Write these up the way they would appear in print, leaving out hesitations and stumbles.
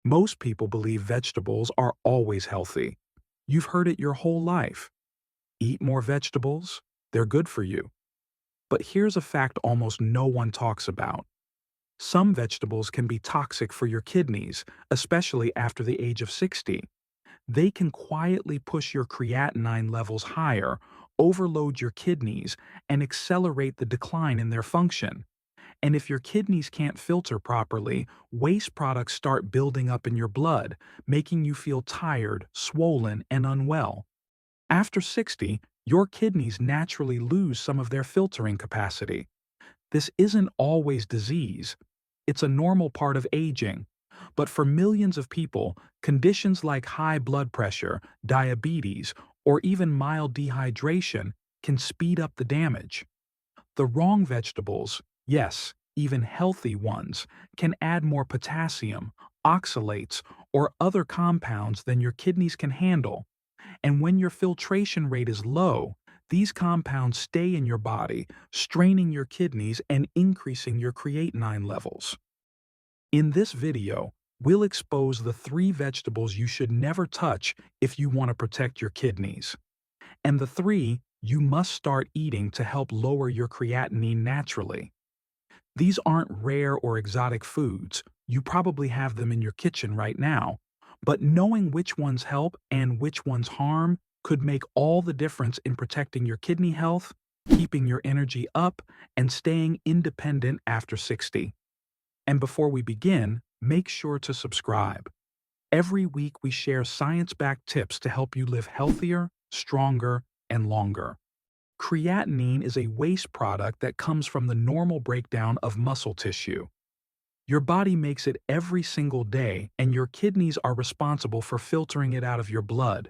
Most people believe vegetables are always healthy. You've heard it your whole life. Eat more vegetables, they're good for you. But here's a fact almost no one talks about. Some vegetables can be toxic for your kidneys, especially after the age of 60. They can quietly push your creatinine levels higher, overload your kidneys, and accelerate the decline in their function. And if your kidneys can't filter properly, waste products start building up in your blood, making you feel tired, swollen, and unwell. After 60, your kidneys naturally lose some of their filtering capacity. This isn't always disease. It's a normal part of aging. But for millions of people, conditions like high blood pressure, diabetes, or even mild dehydration can speed up the damage. The wrong vegetables, yes, even healthy ones, can add more potassium, oxalates, or other compounds than your kidneys can handle. And when your filtration rate is low, these compounds stay in your body, straining your kidneys and increasing your creatinine levels. In this video, we'll expose the 3 vegetables you should never touch if you want to protect your kidneys, and the 3 you must start eating to help lower your creatinine naturally. These aren't rare or exotic foods. You probably have them in your kitchen right now. But knowing which ones help and which ones harm could make all the difference in protecting your kidney health, keeping your energy up, and staying independent after 60. And before we begin, make sure to subscribe. Every week we share science-backed tips to help you live healthier, stronger, and longer. Creatinine is a waste product that comes from the normal breakdown of muscle tissue. Your body makes it every single day, and your kidneys are responsible for filtering it out of your blood.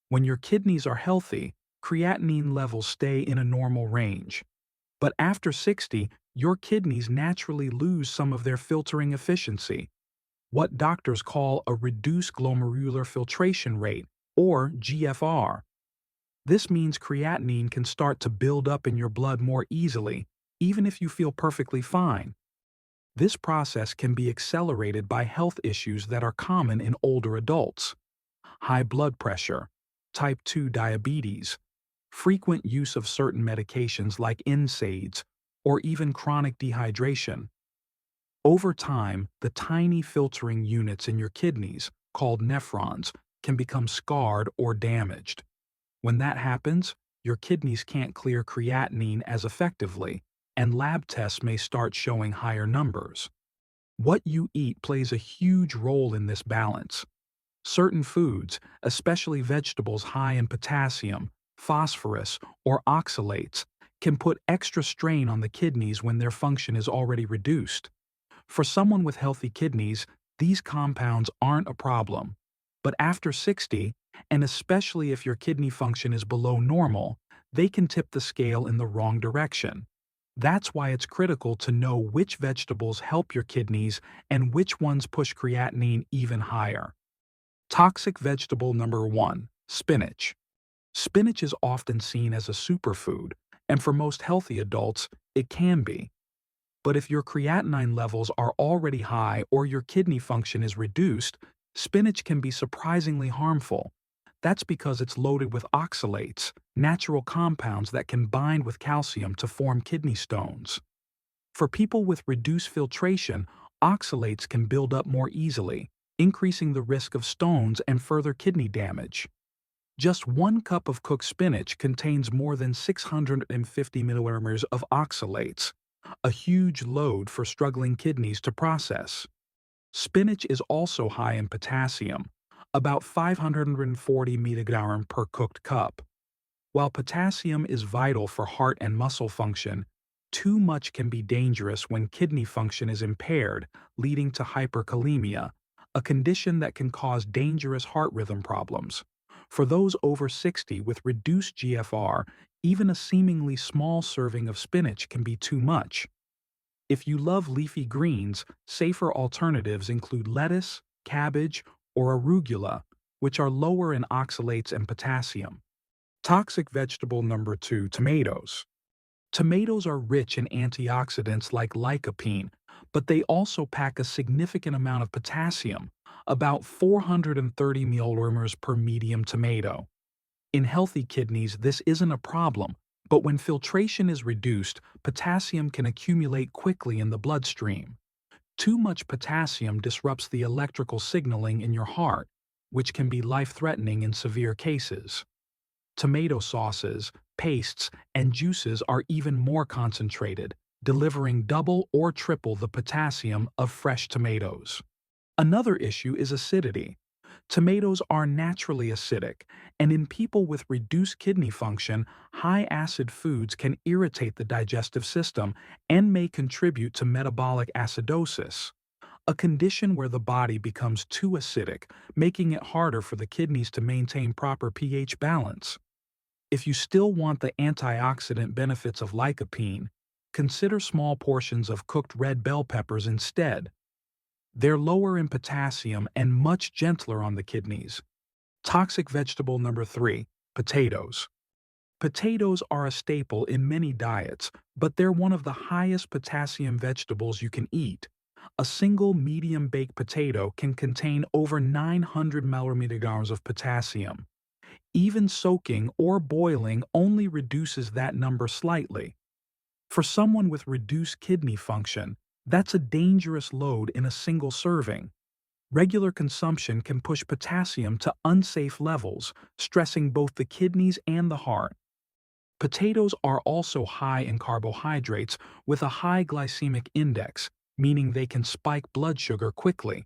When your kidneys are healthy, creatinine levels stay in a normal range. But after 60, your kidneys naturally lose some of their filtering efficiency, what doctors call a reduced glomerular filtration rate, or GFR. This means creatinine can start to build up in your blood more easily, even if you feel perfectly fine. This process can be accelerated by health issues that are common in older adults: high blood pressure, type 2 diabetes, frequent use of certain medications like NSAIDs, or even chronic dehydration. Over time, the tiny filtering units in your kidneys, called nephrons, can become scarred or damaged. When that happens, your kidneys can't clear creatinine as effectively, and lab tests may start showing higher numbers. What you eat plays a huge role in this balance. Certain foods, especially vegetables high in potassium, phosphorus, or oxalates, can put extra strain on the kidneys when their function is already reduced. For someone with healthy kidneys, these compounds aren't a problem. But after 60, and especially if your kidney function is below normal, they can tip the scale in the wrong direction. That's why it's critical to know which vegetables help your kidneys and which ones push creatinine even higher. Toxic vegetable number 1, spinach. Spinach is often seen as a superfood, and for most healthy adults, it can be. But if your creatinine levels are already high or your kidney function is reduced, spinach can be surprisingly harmful. That's because it's loaded with oxalates, natural compounds that can bind with calcium to form kidney stones. For people with reduced filtration, oxalates can build up more easily, increasing the risk of stones and further kidney damage. Just 1 cup of cooked spinach contains more than 650 milligrams of oxalates, a huge load for struggling kidneys to process. Spinach is also high in potassium, about 540 milligrams per cooked cup. While potassium is vital for heart and muscle function, too much can be dangerous when kidney function is impaired, leading to hyperkalemia, a condition that can cause dangerous heart rhythm problems. For those over 60 with reduced GFR, even a seemingly small serving of spinach can be too much. If you love leafy greens, safer alternatives include lettuce, cabbage, or arugula, which are lower in oxalates and potassium. Toxic vegetable number 2, tomatoes. Tomatoes are rich in antioxidants like lycopene, but they also pack a significant amount of potassium, about 430 milliliters per medium tomato. In healthy kidneys, this isn't a problem, but when filtration is reduced, potassium can accumulate quickly in the bloodstream. Too much potassium disrupts the electrical signaling in your heart, which can be life-threatening in severe cases. Tomato sauces, pastes, and juices are even more concentrated, delivering double or triple the potassium of fresh tomatoes. Another issue is acidity. Tomatoes are naturally acidic, and in people with reduced kidney function, high acid foods can irritate the digestive system and may contribute to metabolic acidosis, a condition where the body becomes too acidic, making it harder for the kidneys to maintain proper pH balance. If you still want the antioxidant benefits of lycopene, consider small portions of cooked red bell peppers instead. They're lower in potassium and much gentler on the kidneys. Toxic vegetable number 3, potatoes. Potatoes are a staple in many diets, but they're one of the highest potassium vegetables you can eat. A single medium baked potato can contain over 900 milligrams of potassium. Even soaking or boiling only reduces that number slightly. For someone with reduced kidney function, that's a dangerous load in a single serving. Regular consumption can push potassium to unsafe levels, stressing both the kidneys and the heart. Potatoes are also high in carbohydrates with a high glycemic index, meaning they can spike blood sugar quickly.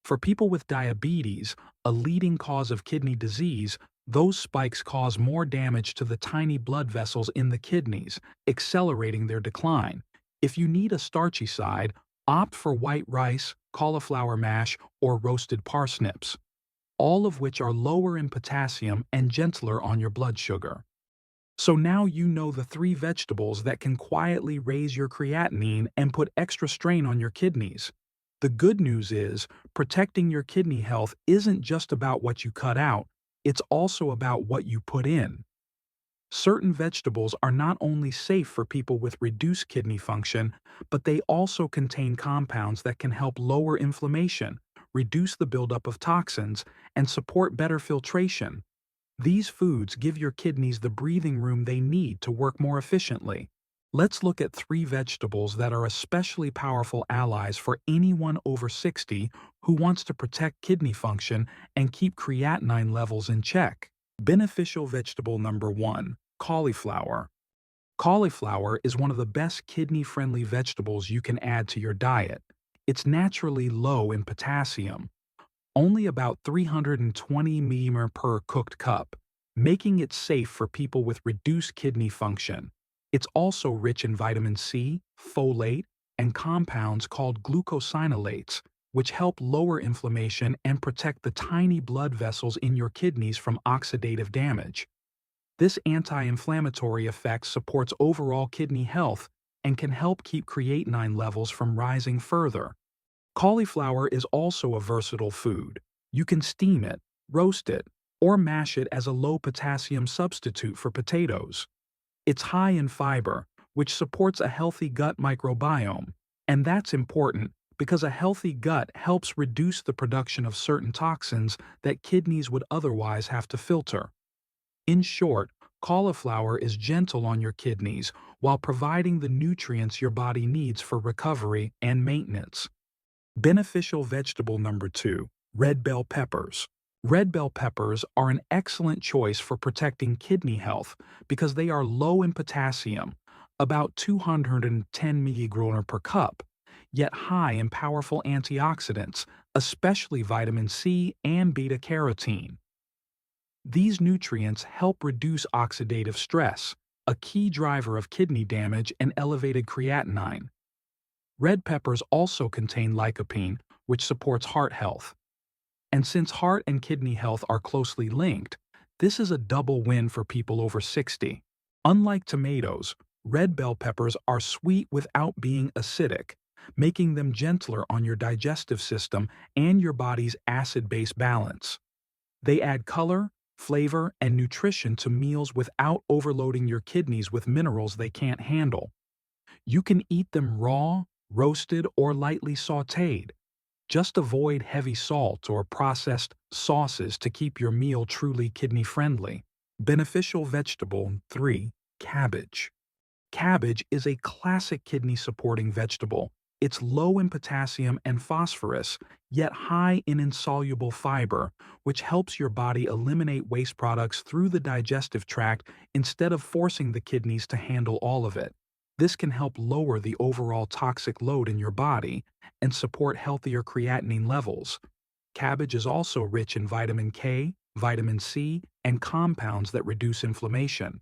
For people with diabetes, a leading cause of kidney disease, those spikes cause more damage to the tiny blood vessels in the kidneys, accelerating their decline. If you need a starchy side, opt for white rice, cauliflower mash, or roasted parsnips, all of which are lower in potassium and gentler on your blood sugar. So now you know the 3 vegetables that can quietly raise your creatinine and put extra strain on your kidneys. The good news is, protecting your kidney health isn't just about what you cut out, it's also about what you put in. Certain vegetables are not only safe for people with reduced kidney function, but they also contain compounds that can help lower inflammation, reduce the buildup of toxins, and support better filtration. These foods give your kidneys the breathing room they need to work more efficiently. Let's look at 3 vegetables that are especially powerful allies for anyone over 60 who wants to protect kidney function and keep creatinine levels in check. Beneficial vegetable number 1, cauliflower. Cauliflower is one of the best kidney-friendly vegetables you can add to your diet. It's naturally low in potassium, only about 320 mmol per cooked cup, making it safe for people with reduced kidney function. It's also rich in vitamin C, folate, and compounds called glucosinolates, which help lower inflammation and protect the tiny blood vessels in your kidneys from oxidative damage. This anti-inflammatory effect supports overall kidney health and can help keep creatinine levels from rising further. Cauliflower is also a versatile food. You can steam it, roast it, or mash it as a low-potassium substitute for potatoes. It's high in fiber, which supports a healthy gut microbiome, and that's important because a healthy gut helps reduce the production of certain toxins that kidneys would otherwise have to filter. In short, cauliflower is gentle on your kidneys while providing the nutrients your body needs for recovery and maintenance. Beneficial vegetable number 2, red bell peppers. Red bell peppers are an excellent choice for protecting kidney health because they are low in potassium, about 210 milligrams per cup, yet high in powerful antioxidants, especially vitamin C and beta-carotene. These nutrients help reduce oxidative stress, a key driver of kidney damage and elevated creatinine. Red peppers also contain lycopene, which supports heart health. And since heart and kidney health are closely linked, this is a double win for people over 60. Unlike tomatoes, red bell peppers are sweet without being acidic, making them gentler on your digestive system and your body's acid-base balance. They add color, flavor, and nutrition to meals without overloading your kidneys with minerals they can't handle. You can eat them raw, roasted, or lightly sautéed. Just avoid heavy salt or processed sauces to keep your meal truly kidney-friendly. Beneficial vegetable 3. Cabbage. Cabbage is a classic kidney-supporting vegetable. It's low in potassium and phosphorus, yet high in insoluble fiber, which helps your body eliminate waste products through the digestive tract instead of forcing the kidneys to handle all of it. This can help lower the overall toxic load in your body and support healthier creatinine levels. Cabbage is also rich in vitamin K, vitamin C, and compounds that reduce inflammation.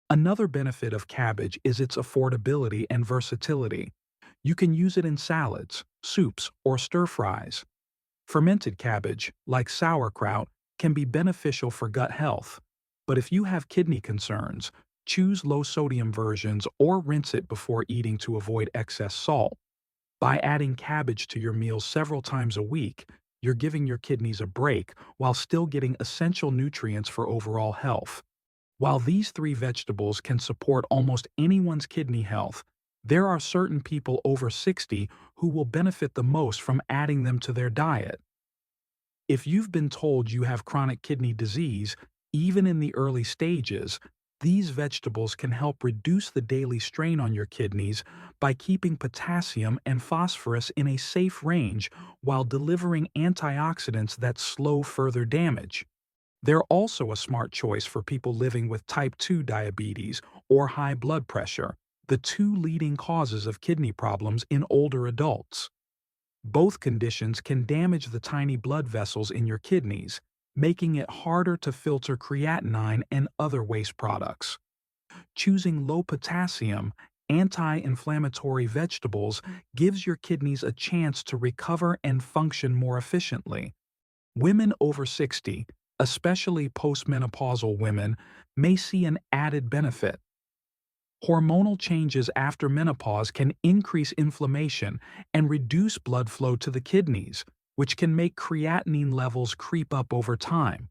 Another benefit of cabbage is its affordability and versatility. You can use it in salads, soups, or stir-fries. Fermented cabbage, like sauerkraut, can be beneficial for gut health. But if you have kidney concerns, choose low-sodium versions or rinse it before eating to avoid excess salt. By adding cabbage to your meals several times a week, you're giving your kidneys a break while still getting essential nutrients for overall health. While these three vegetables can support almost anyone's kidney health, there are certain people over 60 who will benefit the most from adding them to their diet. If you've been told you have chronic kidney disease, even in the early stages, these vegetables can help reduce the daily strain on your kidneys by keeping potassium and phosphorus in a safe range while delivering antioxidants that slow further damage. They're also a smart choice for people living with type 2 diabetes or high blood pressure, the two leading causes of kidney problems in older adults. Both conditions can damage the tiny blood vessels in your kidneys, making it harder to filter creatinine and other waste products. Choosing low potassium, anti-inflammatory vegetables gives your kidneys a chance to recover and function more efficiently. Women over 60, especially postmenopausal women, may see an added benefit. Hormonal changes after menopause can increase inflammation and reduce blood flow to the kidneys, which can make creatinine levels creep up over time.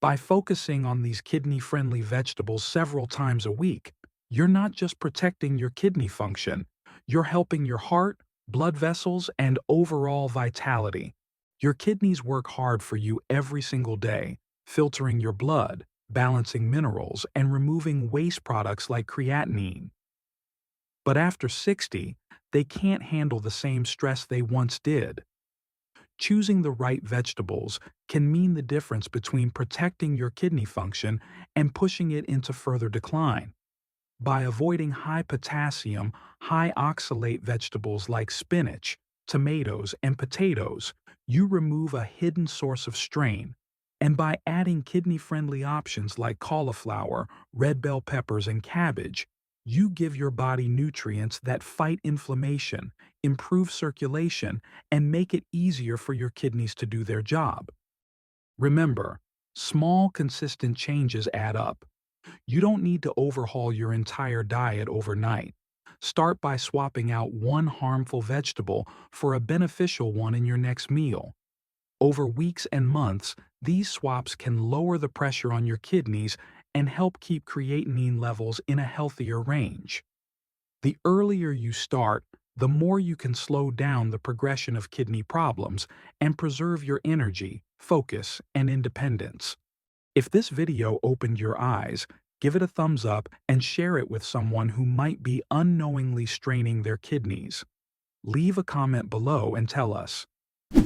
By focusing on these kidney-friendly vegetables several times a week, you're not just protecting your kidney function, you're helping your heart, blood vessels, and overall vitality. Your kidneys work hard for you every single day, filtering your blood, balancing minerals, and removing waste products like creatinine. But after 60, they can't handle the same stress they once did. Choosing the right vegetables can mean the difference between protecting your kidney function and pushing it into further decline. By avoiding high potassium, high oxalate vegetables like spinach, tomatoes, and potatoes, you remove a hidden source of strain. And by adding kidney-friendly options like cauliflower, red bell peppers, and cabbage, you give your body nutrients that fight inflammation, improve circulation, and make it easier for your kidneys to do their job. Remember, small, consistent changes add up. You don't need to overhaul your entire diet overnight. Start by swapping out one harmful vegetable for a beneficial one in your next meal. Over weeks and months, these swaps can lower the pressure on your kidneys and help keep creatinine levels in a healthier range. The earlier you start, the more you can slow down the progression of kidney problems and preserve your energy, focus, and independence. If this video opened your eyes, give it a thumbs up and share it with someone who might be unknowingly straining their kidneys. Leave a comment below and tell us,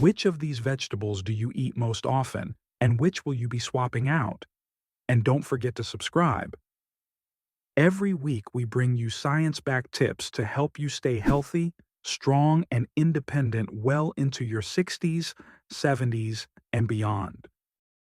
which of these vegetables do you eat most often, and which will you be swapping out? And don't forget to subscribe. Every week we bring you science-backed tips to help you stay healthy, strong, and independent well into your 60s, 70s, and beyond.